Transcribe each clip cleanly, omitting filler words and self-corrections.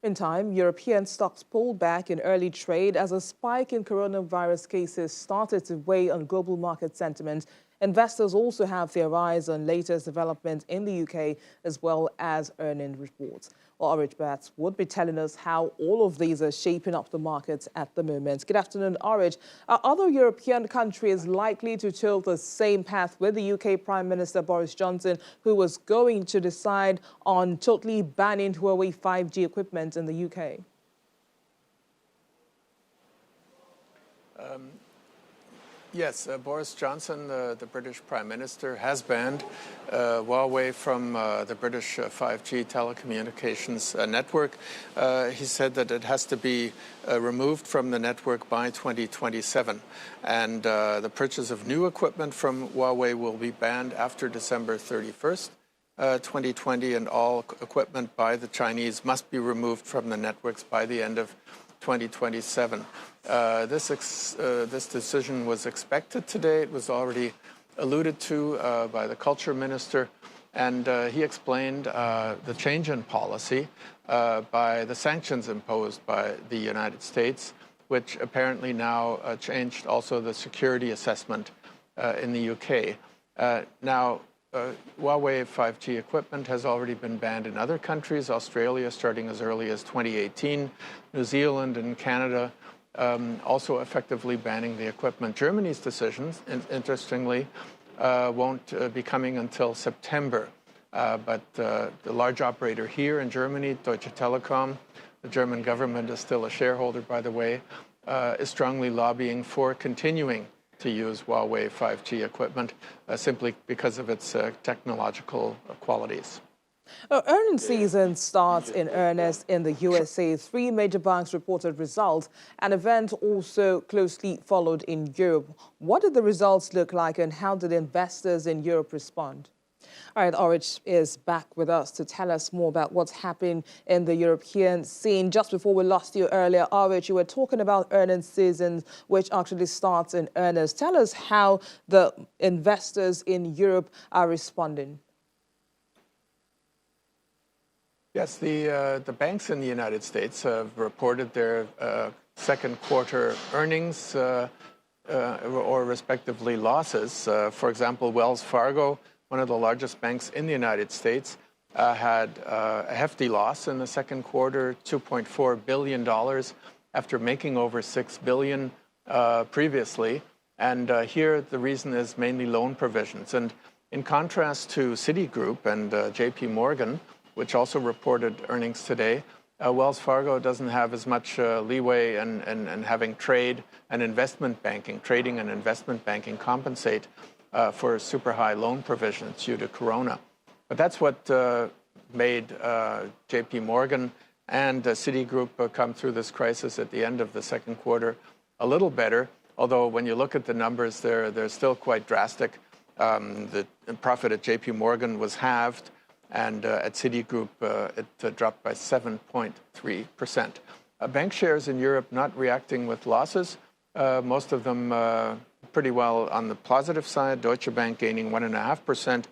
In time, European stocks pulled back in early trade as a spike in coronavirus cases started to weigh on global market sentiment. Investors also have their eyes on latest developments in the UK as well as earnings reports. Well, Orich Bats would be telling us how all of these are shaping up the markets at the moment. Good afternoon, Orich. Are other European countries likely to take the same path with the UK Prime Minister Boris Johnson, who was going to decide on totally banning Huawei 5G equipment in the UK? Yes, Boris Johnson, the British Prime Minister, has banned Huawei from the British 5G telecommunications network. He said that it has to be removed from the network by 2027. And the purchase of new equipment from Huawei will be banned after December 31st, 2020, and all equipment by the Chinese must be removed from the networks by the end of 2027. This decision was expected today. It was already alluded to by the culture minister, and he explained the change in policy by the sanctions imposed by the United States, which apparently now changed also the security assessment in the UK. Now, Huawei 5G equipment has already been banned in other countries, Australia starting as early as 2018, New Zealand and Canada also effectively banning the equipment. Germany's decisions, interestingly, won't be coming until September. But the large operator here in Germany, Deutsche Telekom, the German government is still a shareholder, by the way, is strongly lobbying for continuing to use Huawei 5G equipment simply because of its technological qualities. Earnings season starts in earnest in the USA. 3 major banks reported results. An event also closely followed in Europe. What did the results look like and how did investors in Europe respond? All right, Orich is back with us to tell us more about what's happening in the European scene. Just before we lost you earlier, Orich, you were talking about earnings season, which actually starts in earnest. Tell us how the investors in Europe are responding. Yes, the banks in the United States have reported their second quarter earnings or respectively losses. For example, Wells Fargo, one of the largest banks in the United States, had a hefty loss in the second quarter, $2.4 billion, after making over $6 billion previously. And here the reason is mainly loan provisions. And in contrast to Citigroup and JP Morgan, which also reported earnings today, Wells Fargo doesn't have as much leeway in having trade and investment banking, trading and investment banking compensate for super high loan provisions due to Corona. But that's what made JP Morgan and Citigroup come through this crisis at the end of the second quarter a little better, although when you look at the numbers, they're still quite drastic. The profit at JP Morgan was halved, and at Citigroup, it dropped by 7.3%. Bank shares in Europe not reacting with losses, most of them pretty well on the positive side. Deutsche Bank gaining 1.5%,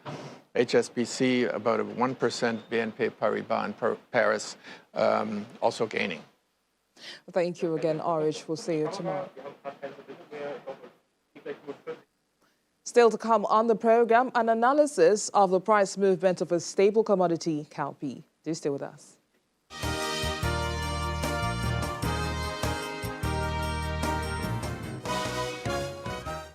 HSBC about a 1%, BNP Paribas in Paris also gaining. Thank you again, Orich. We'll see you tomorrow. Still to come on the program, an analysis of the price movement of a staple commodity, cowpea. Do stay with us.